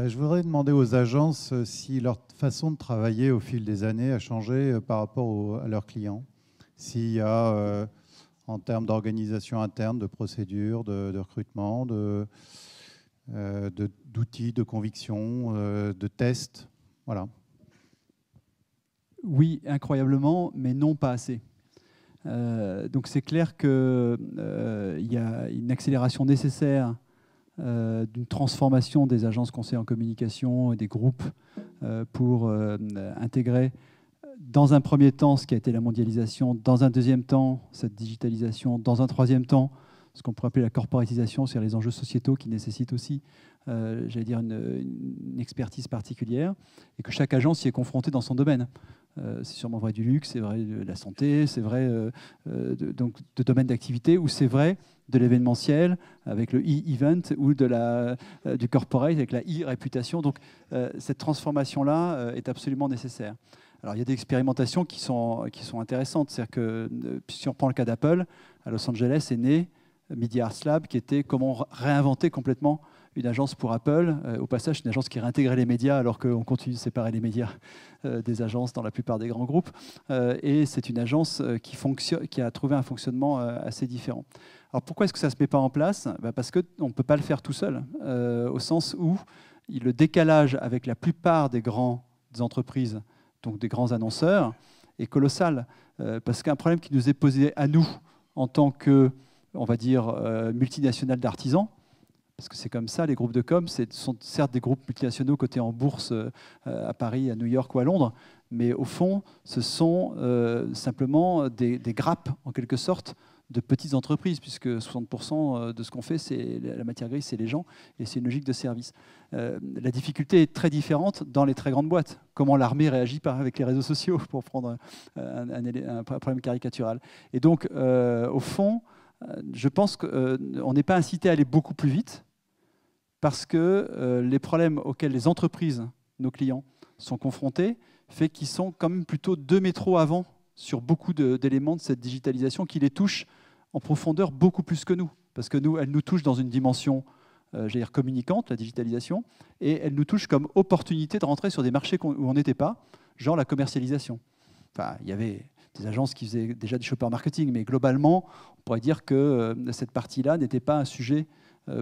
Je voudrais demander aux agences si leur façon de travailler au fil des années a changé par rapport à leurs clients. S'il y a, en termes d'organisation interne, de procédures, de recrutement, d'outils, de conviction, de tests, voilà. Oui, incroyablement, mais non pas assez. Donc c'est clair qu'il y a une accélération nécessaire d'une transformation des agences conseillers en communication et des groupes pour intégrer dans un premier temps ce qui a été la mondialisation, dans un deuxième temps cette digitalisation, dans un troisième temps ce qu'on pourrait appeler la corporatisation, c'est-à-dire les enjeux sociétaux qui nécessitent aussi j'allais dire une expertise particulière et que chaque agence y est confrontée dans son domaine. C'est sûrement vrai du luxe, c'est vrai de la santé, c'est vrai donc de domaines d'activité où c'est vrai de l'événementiel avec le e-event ou du corporate avec la e-réputation. Donc cette transformation-là est absolument nécessaire. Alors il y a des expérimentations qui sont intéressantes. C'est-à-dire que si on prend le cas d'Apple, à Los Angeles est né Media Arts Lab qui était comment réinventer complètement une agence pour Apple. Au passage, une agence qui réintégrait les médias alors qu'on continue de séparer les médias des agences dans la plupart des grands groupes. Et c'est une agence qui a trouvé un fonctionnement assez différent. Alors pourquoi est-ce que ça ne se met pas en place? Parce qu'on ne peut pas le faire tout seul, au sens où le décalage avec la plupart des grandes entreprises, donc des grands annonceurs, est colossal. Parce qu'un problème qui nous est posé à nous en tant que, on va dire, multinationales d'artisans, parce que c'est comme ça, les groupes de com sont certes des groupes multinationaux cotés en bourse à Paris, à New York ou à Londres, mais au fond, ce sont simplement des grappes, en quelque sorte, de petites entreprises, puisque 60% de ce qu'on fait, c'est la matière grise, c'est les gens, et c'est une logique de service. La difficulté est très différente dans les très grandes boîtes. Comment l'armée réagit avec les réseaux sociaux, pour prendre un problème caricatural. Et donc, au fond, je pense qu'on n'est pas incité à aller beaucoup plus vite parce que les problèmes auxquels les entreprises, nos clients, sont confrontés fait qu'ils sont quand même plutôt 2 métros avant sur beaucoup d'éléments de cette digitalisation qui les touchent en profondeur beaucoup plus que nous. Parce que nous, elle nous touche dans une dimension j'allais dire communicante, la digitalisation, et elle nous touche comme opportunité de rentrer sur des marchés où on n'était pas, genre la commercialisation. Enfin, il y avait des agences qui faisaient déjà du shopper marketing, mais globalement, on pourrait dire que cette partie-là n'était pas un sujet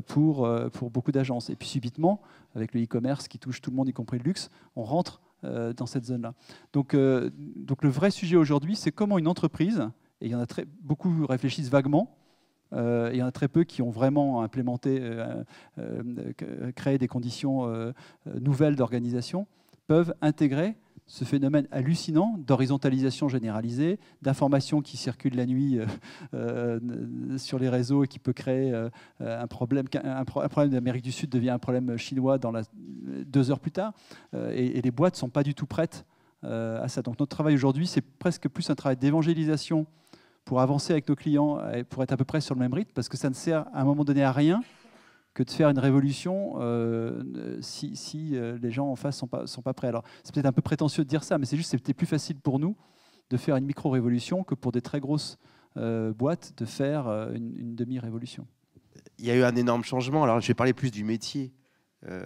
pour beaucoup d'agences. Et puis subitement, avec le e-commerce qui touche tout le monde, y compris le luxe, on rentre dans cette zone-là. Donc le vrai sujet aujourd'hui, c'est comment une entreprise, et il y en a beaucoup réfléchissent vaguement, il y en a très peu qui ont vraiment implémenté, créé des conditions nouvelles d'organisation, peuvent intégrer ce phénomène hallucinant d'horizontalisation généralisée, d'informations qui circulent la nuit sur les réseaux et qui peut créer un problème d'Amérique du Sud devient un problème chinois 2 heures plus tard. Et les boîtes ne sont pas du tout prêtes à ça. Donc notre travail aujourd'hui, c'est presque plus un travail d'évangélisation pour avancer avec nos clients et pour être à peu près sur le même rythme, parce que ça ne sert à un moment donné à rien que de faire une révolution si les gens en face ne sont pas prêts. Alors, c'est peut-être un peu prétentieux de dire ça, mais c'est juste que c'était plus facile pour nous de faire une micro-révolution que pour des très grosses boîtes de faire une demi-révolution. Il y a eu un énorme changement. Alors, je vais parler plus du métier.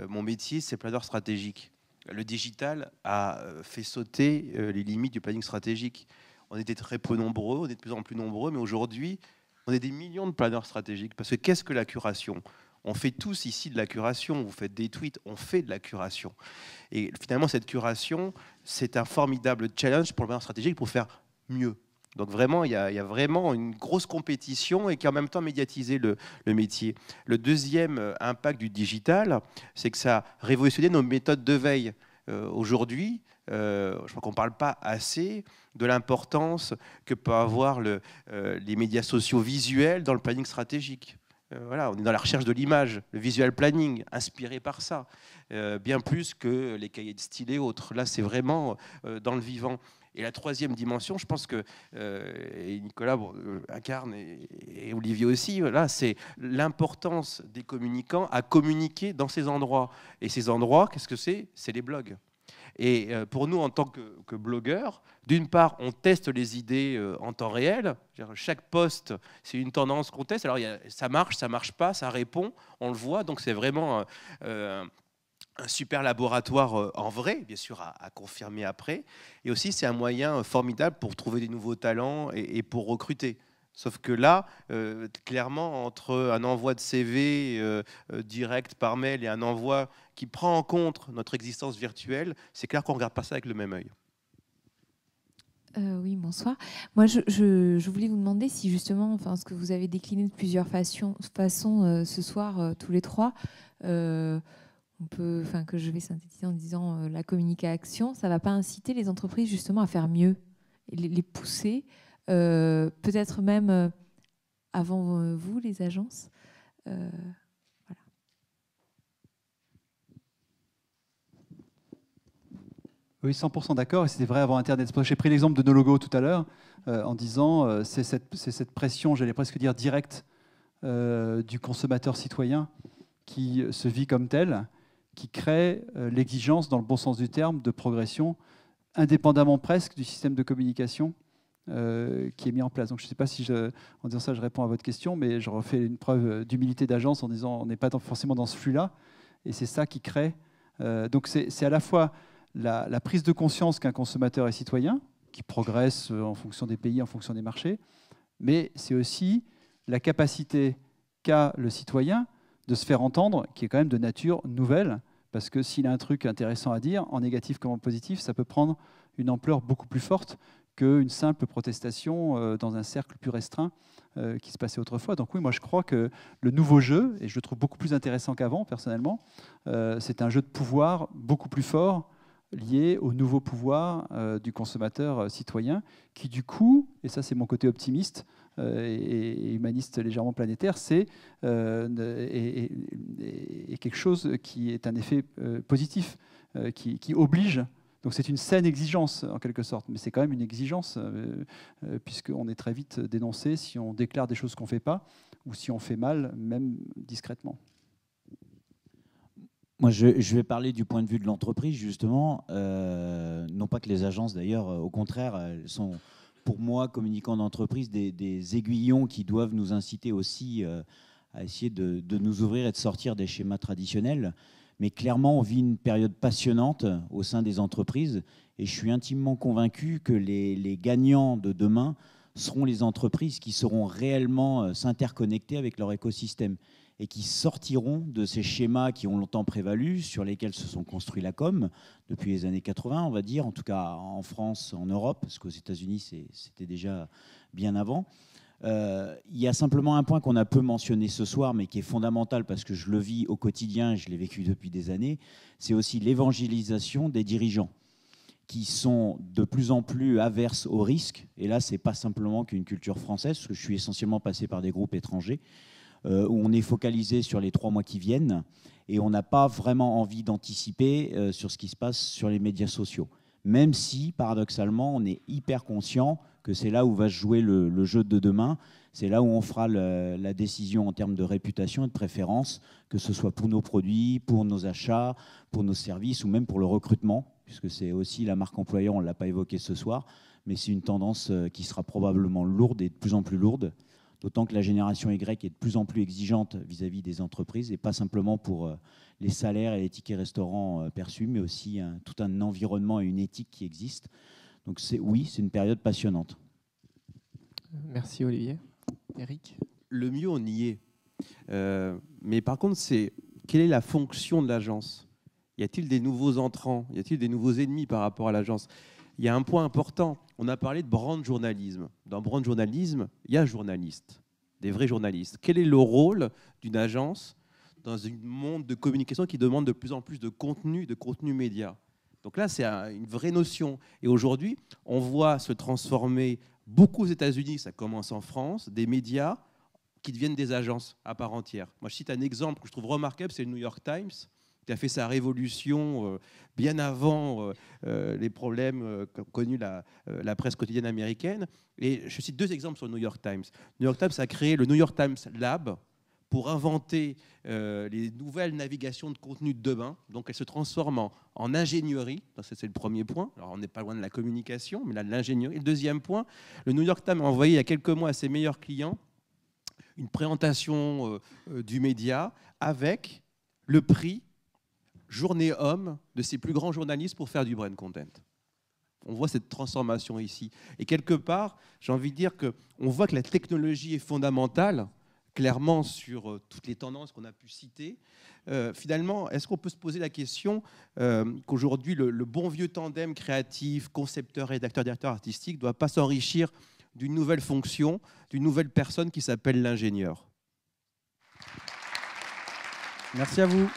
Mon métier, c'est planeur stratégique. Le digital a fait sauter les limites du planning stratégique. On était très peu nombreux, on est de plus en plus nombreux, mais aujourd'hui, on est des millions de planeurs stratégiques. Parce que qu'est-ce que la curation ? On fait tous ici de la curation, vous faites des tweets, on fait de la curation. Et finalement, cette curation, c'est un formidable challenge pour le planeur stratégique pour faire mieux. Donc vraiment, il y a vraiment une grosse compétition et qui en même temps médiatiser le métier. Le deuxième impact du digital, c'est que ça a révolutionné nos méthodes de veille. Aujourd'hui, je crois qu'on ne parle pas assez de l'importance que peut avoir les médias sociaux visuels dans le planning stratégique. Voilà, on est dans la recherche de l'image, le visual planning, inspiré par ça, bien plus que les cahiers de style et autres. Là, c'est vraiment dans le vivant. Et la troisième dimension, je pense que et Nicolas incarne et Olivier aussi, là, c'est l'importance des communicants à communiquer dans ces endroits. Et ces endroits, qu'est-ce que c'est? C'est les blogs. Et pour nous, en tant que blogueurs, d'une part, on teste les idées en temps réel. Chaque post, c'est une tendance qu'on teste. Alors, ça marche pas, ça répond, on le voit. Donc, c'est vraiment un super laboratoire en vrai, bien sûr, à confirmer après. Et aussi, c'est un moyen formidable pour trouver des nouveaux talents et pour recruter. Sauf que là, clairement, entre un envoi de CV direct par mail et un envoi qui prend en compte notre existence virtuelle, c'est clair qu'on ne regarde pas ça avec le même œil. Oui, bonsoir. Moi, je voulais vous demander si justement, enfin, ce que vous avez décliné de plusieurs façons ce soir, tous les trois, que je vais synthétiser en disant la communication, ça ne va pas inciter les entreprises justement à faire mieux, et les pousser, peut-être même avant vous, les agences. Voilà. Oui, 100% d'accord, et c'était vrai avant Internet. J'ai pris l'exemple de Nologo tout à l'heure, en disant c'est cette pression, j'allais presque dire directe, du consommateur citoyen qui se vit comme tel, qui crée l'exigence, dans le bon sens du terme, de progression, indépendamment presque du système de communication qui est mis en place. Donc je ne sais pas si, en disant ça, je réponds à votre question, mais je refais une preuve d'humilité d'agence en disant on n'est pas forcément dans ce flux-là, et c'est ça qui crée. Donc c'est à la fois la prise de conscience qu'un consommateur est citoyen, qui progresse en fonction des pays, en fonction des marchés, mais c'est aussi la capacité qu'a le citoyen de se faire entendre, qui est quand même de nature nouvelle, parce que s'il a un truc intéressant à dire, en négatif comme en positif, ça peut prendre une ampleur beaucoup plus forte qu'une simple protestation dans un cercle plus restreint qui se passait autrefois. Donc oui, moi je crois que le nouveau jeu, et je le trouve beaucoup plus intéressant qu'avant personnellement, c'est un jeu de pouvoir beaucoup plus fort, lié au nouveau pouvoir du consommateur citoyen, qui du coup, et ça c'est mon côté optimiste et humaniste légèrement planétaire, c'est quelque chose qui est un effet positif, qui oblige. Donc c'est une saine exigence en quelque sorte, mais c'est quand même une exigence puisqu'on est très vite dénoncé si on déclare des choses qu'on ne fait pas ou si on fait mal, même discrètement. Moi, je vais parler du point de vue de l'entreprise, justement. Non pas que les agences, d'ailleurs, au contraire, elles sont, pour moi, communicants d'entreprise, des aiguillons qui doivent nous inciter aussi à essayer de nous ouvrir et de sortir des schémas traditionnels. Mais clairement, on vit une période passionnante au sein des entreprises. Et je suis intimement convaincu que les gagnants de demain seront les entreprises qui sauront réellement s'interconnecter avec leur écosystème et qui sortiront de ces schémas qui ont longtemps prévalu, sur lesquels se sont construits la com depuis les années 80, on va dire, en tout cas en France, en Europe, parce qu'aux États-Unis, c'était déjà bien avant. Il y a simplement un point qu'on a peu mentionné ce soir, mais qui est fondamental parce que je le vis au quotidien, je l'ai vécu depuis des années, c'est aussi l'évangélisation des dirigeants qui sont de plus en plus averses au risque. Et là, ce n'est pas simplement qu'une culture française, parce que je suis essentiellement passé par des groupes étrangers, où on est focalisé sur les 3 mois qui viennent et on n'a pas vraiment envie d'anticiper sur ce qui se passe sur les médias sociaux. Même si, paradoxalement, on est hyper conscient que c'est là où va se jouer le jeu de demain, c'est là où on fera la décision en termes de réputation et de préférence, que ce soit pour nos produits, pour nos achats, pour nos services ou même pour le recrutement, puisque c'est aussi la marque employeur, on ne l'a pas évoqué ce soir, mais c'est une tendance qui sera probablement lourde et de plus en plus lourde. D'autant que la génération Y est de plus en plus exigeante vis-à-vis des entreprises, et pas simplement pour les salaires et les tickets restaurants perçus, mais aussi tout un environnement et une éthique qui existent. Donc oui, c'est une période passionnante. Merci Olivier. Eric ? Le mieux, on y est. Mais par contre, quelle est la fonction de l'agence ? Y a-t-il des nouveaux entrants ? Y a-t-il des nouveaux ennemis par rapport à l'agence ? Il y a un point important. On a parlé de brand journalisme. Dans brand journalisme, il y a journalistes, des vrais journalistes. Quel est le rôle d'une agence dans un monde de communication qui demande de plus en plus de contenu média ? Donc là, c'est une vraie notion. Et aujourd'hui, on voit se transformer beaucoup aux États-Unis, ça commence en France, des médias qui deviennent des agences à part entière. Moi, je cite un exemple que je trouve remarquable, c'est le New York Times, qui a fait sa révolution bien avant les problèmes qu'a connus la presse quotidienne américaine. Et je cite 2 exemples sur le New York Times. Le New York Times a créé le New York Times Lab pour inventer les nouvelles navigations de contenu de demain. Donc, elle se transforme en ingénierie. C'est le premier point. Alors, on n'est pas loin de la communication, mais là, de l'ingénierie. Le deuxième point, le New York Times a envoyé il y a quelques mois à ses meilleurs clients une présentation du média avec le prix Journée Homme de ses plus grands journalistes pour faire du brand content. On voit cette transformation ici. Et quelque part, j'ai envie de dire qu'on voit que la technologie est fondamentale, clairement sur toutes les tendances qu'on a pu citer. Finalement, est-ce qu'on peut se poser la question qu'aujourd'hui, le bon vieux tandem créatif, concepteur, rédacteur, directeur artistique ne doit pas s'enrichir d'une nouvelle fonction, d'une nouvelle personne qui s'appelle l'ingénieur? Merci à vous.